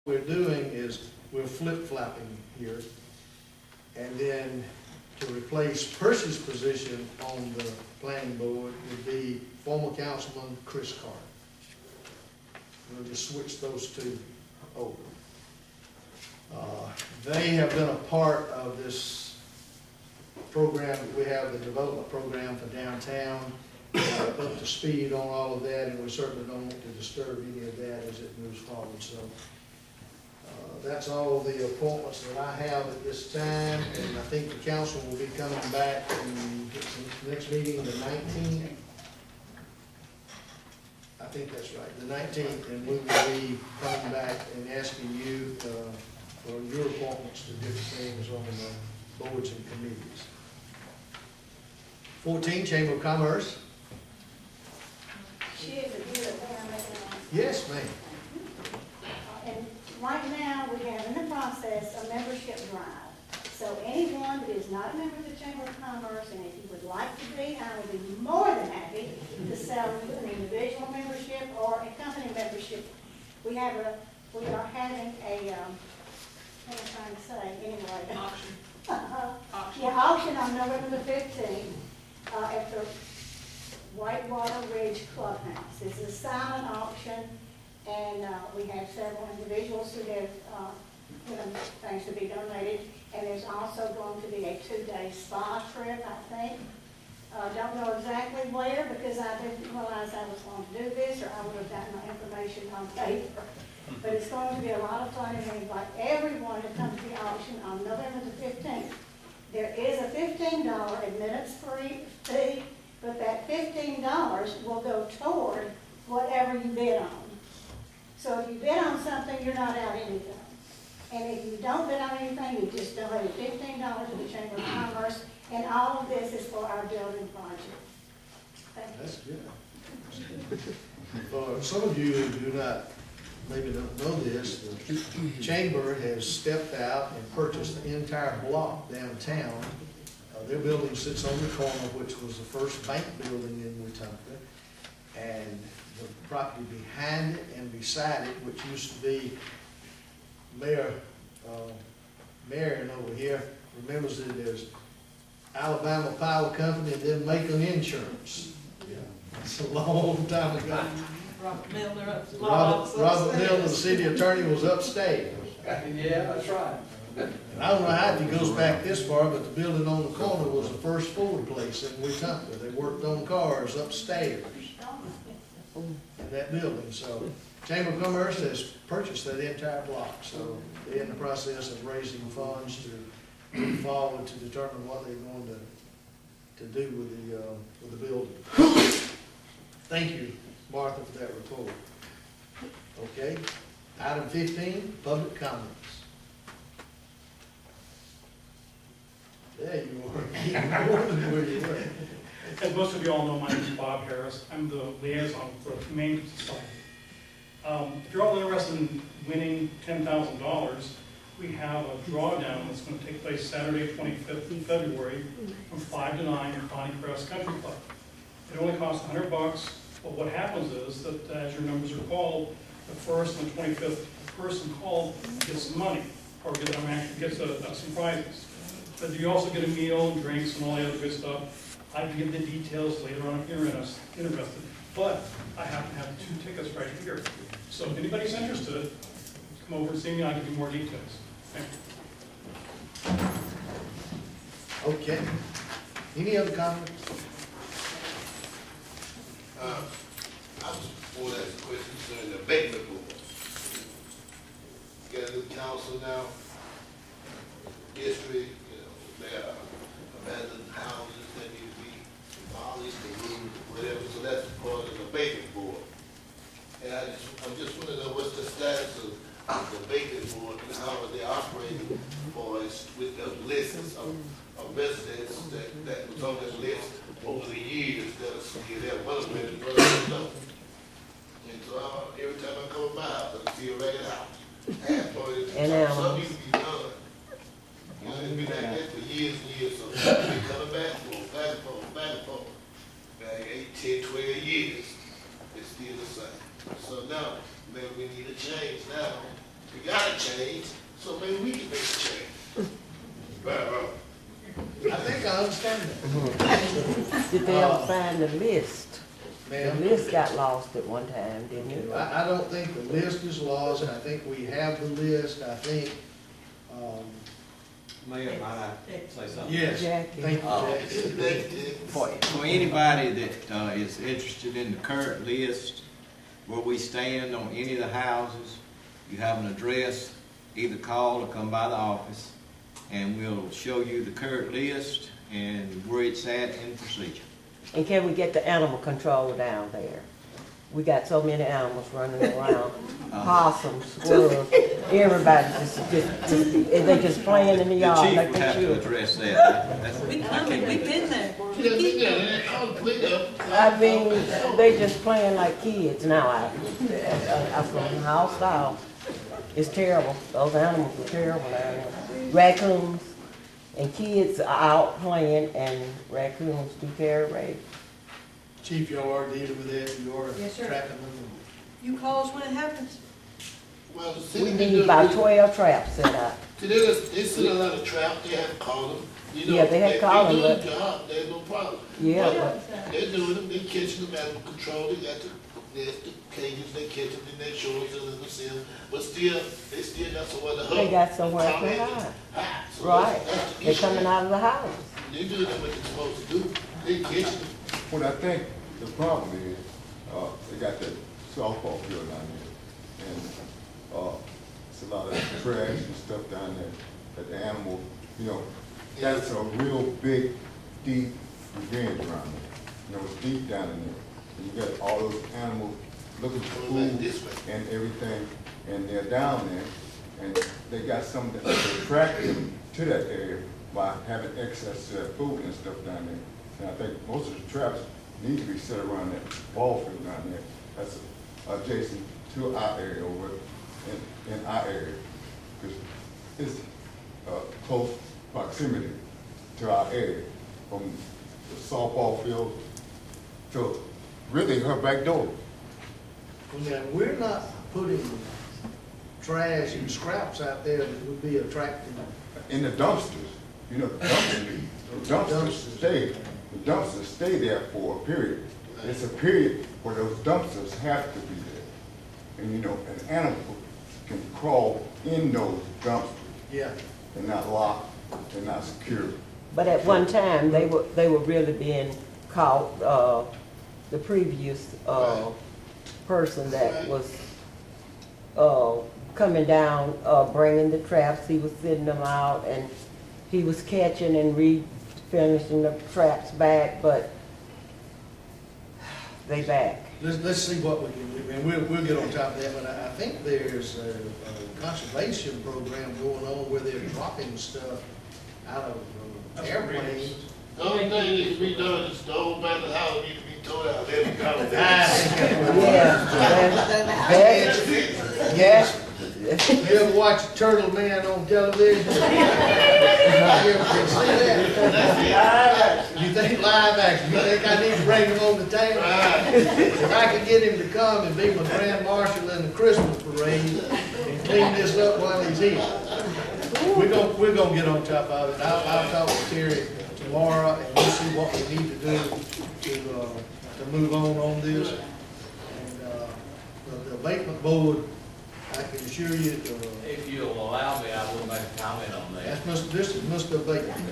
What we're doing is we're flip-flopping here. And then to replace Percy's position on the planning board would be former Councilman Chris Carter. We'll just switch those two over. They have been a part of this program that we have, the development program for downtown, up to speed on all of that, and we certainly don't want to disturb any of that as it moves forward. So that's all the appointments that I have at this time, and I think the council will be coming back in the next meeting, the 19th. I think that's right, the 19th, and we will be coming back and asking you for your appointments to different things on the boards and committees. 14, Chamber of Commerce. Yes, ma'am. And right now, we have in the process a membership drive. So anyone that is not a member of the Chamber of Commerce, and if you would like to be, I would be more than happy to sell you an individual membership or a company membership. We are having a, what am I trying to say, anyway? Auction. Yeah, auction on November the 15th at the Whitewater Ridge Clubhouse. This is a silent auction, and we have several individuals who have things to be donated, and there's also going to be a 2-day spa trip, I think. Don't know exactly where, because I didn't realize I was going to do this, or I would have gotten my information on paper. But it's going to be a lot of fun, and I invite everyone to come to the auction on November the 15th. There is a $15 admittance fee, but that $15 will go toward whatever you bid on. So if you bid on something, you're not out anything. And if you don't bid on anything, you just donate $15 to the Chamber of Commerce, and all of this is for our building project. That's good. For some of you who do not, maybe don't know this, the Chamber has stepped out and purchased the entire block downtown. Their building sits on the corner, which was the first bank building in Wetumpka, and the property behind it and beside it, which used to be Mayor Marion over here, remembers it as Alabama Power Company and then Macon Insurance. Yeah. It's a long time ago. Robert Milner, the city attorney, was upstate. Yeah, that's right. And I don't know how he goes back this far, but the building on the corner was the first Ford place in Wetumpka. They worked on cars upstairs in that building. So Chamber of Commerce has purchased that entire block. So they're in the process of raising funds to move forward to determine what they're going to do with the building. Thank you, Martha, for that report. Okay. Item 15, public comments. There you are. More than where you were. As most of you all know, my name is Bob Harris. I'm the liaison for the Humane Society. If you're all interested in winning $10,000, we have a drawdown that's going to take place Saturday, 25th of February from 5 to 9 at Bonnie Crest Country Club. It only costs $100, but what happens is that as your numbers are called, the first and the 25th person called gets some money, or gets some prizes. But you also get a meal and drinks and all the other good stuff. I can give the details later on if you're interested. But I happen to have 2 tickets right here. So if anybody's interested, come over and see me. I'll give you more details. Thank you. Okay. Any other comments? I was before that question concerning the abatement board. Got a new council now, district, there are abandoned houses that need to be demolished, they need whatever, so that's part of the abatement board. And I'm just want to know what's the status of the abatement board and how are they operating for us with the lists of residents that was on this list over the years that are still there, one of them is brother. And so every time I come to my house, I see a ragged house. Half of it, some used to be done. You know, it's been like that for years and years, so it's been coming back and forth. Back 8, 10, 12 years, it's still the same. So now, maybe we need a change now. We got not change, so maybe we can make a change. Right. I think I understand that. Did they ever find the list? The Ma'am? list got lost at one time, didn't it? I don't think the list is lost, I think we have the list, I think, Mayor, might I say something? yes. Jackie. Thank you, Jackie. Thank you. For anybody that is interested in the current list, where we stand on any of the houses, you have an address, either call or come by the office, and we'll show you the current list and where it's at in procedure. And can we get the animal control down there? We got so many animals running around, possums, squirrels, everybody they just playing in the The yard chief like will they have to should. address that. We I come, can't we've be- been there. I mean, they just playing like kids now. I'm from house to house. It's terrible. Those animals are terrible down there. Raccoons and kids are out playing, and raccoons do carry rabies. Chief, y'all are dealing with that, you are Yes, sir. tracking them. You call us when it happens. Well, the We city need do- about 12 traps set up. They send a lot of trout, they have called them. You know, Yeah, they have called them, They but- do the job, there's no problem. Yeah, But they're doing them, they catching them, animal control, they got the cages, they catch them, then they show them to them, see them. But still, they still got somewhere to hide. They got somewhere to Comment and hide. hide. So right. that's the They're issue. coming out of the houses. They doing what they're supposed to do, they catching them. What I think the problem is, they got that softball field down there, and, it's a lot of trash and stuff down there, that the animal, you know, that's a real big, deep ravine around there. You know, it's deep down in there, and you got all those animals looking for Going food back this way. and everything, and they're down there, and they got some that attract them to that area by having access to that food and stuff down there. And I think most of the traps need to be set around that ball field down there. That's adjacent to our area over in our area. Because it's close proximity to our area, from the softball field to really her back door. Now, we're not putting trash and scraps out there that would be attracting. In the dumpsters, you know, the dumpsters stay there for a period. It's a period where those dumpsters have to be there. And you know, an animal can crawl in those dumpsters. Yeah. They're not locked, they're not secure. But at one time, they were really being caught, the previous, person that was, coming down, bringing the traps, he was sending them out, and he was catching and finishing the traps back, but they back. Let's see what we can do, and we'll get on top of that, but I think there's a conservation program going on where they're dropping stuff out of airplanes. The only thing that can be done is the whole back of the house needs to be tore out, let it come Yeah. Yeah. You ever watch Turtle Man on television? You ever see that? You think live action, you think I need to bring him on the table? If I could get him to come and be my grand marshal in the Christmas parade and clean this up while he's here. We're gonna get on top of it. I'll talk to Terry tomorrow and we'll see what we need to do to move on this. And, the abatement board, I can assure you, If you'll allow me, I will make a comment on that. this is Mr. Abatement.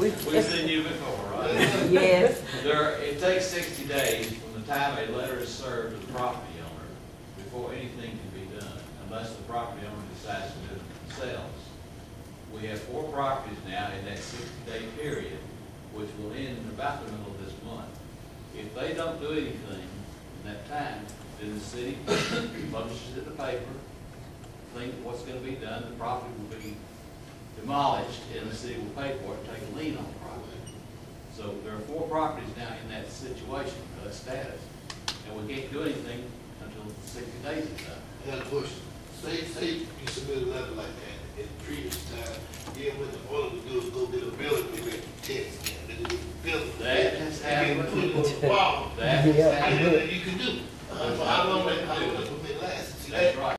We've seen you before, right? Yes. It takes 60 days from the time a letter is served to the property owner before anything can be done, unless the property owner decides to do it themselves. We have 4 properties now in that 60-day period, which will end in about the middle of this month. If they don't do anything in that time, then the city publishes it in the paper, think what's going to be done, the property will be demolished, and the city will pay for it, take a lien on the property. So there are 4 properties now in that situation, that status, and we can't do anything until 60 days is up. I got a question. Say you submit a letter like that in the previous time, then what the order to do is go get a building permit test. Then do the building That permit, has and then happened. put it on the wall. That is Yeah. How happening. you can do? For how long that permit lasts? That's right.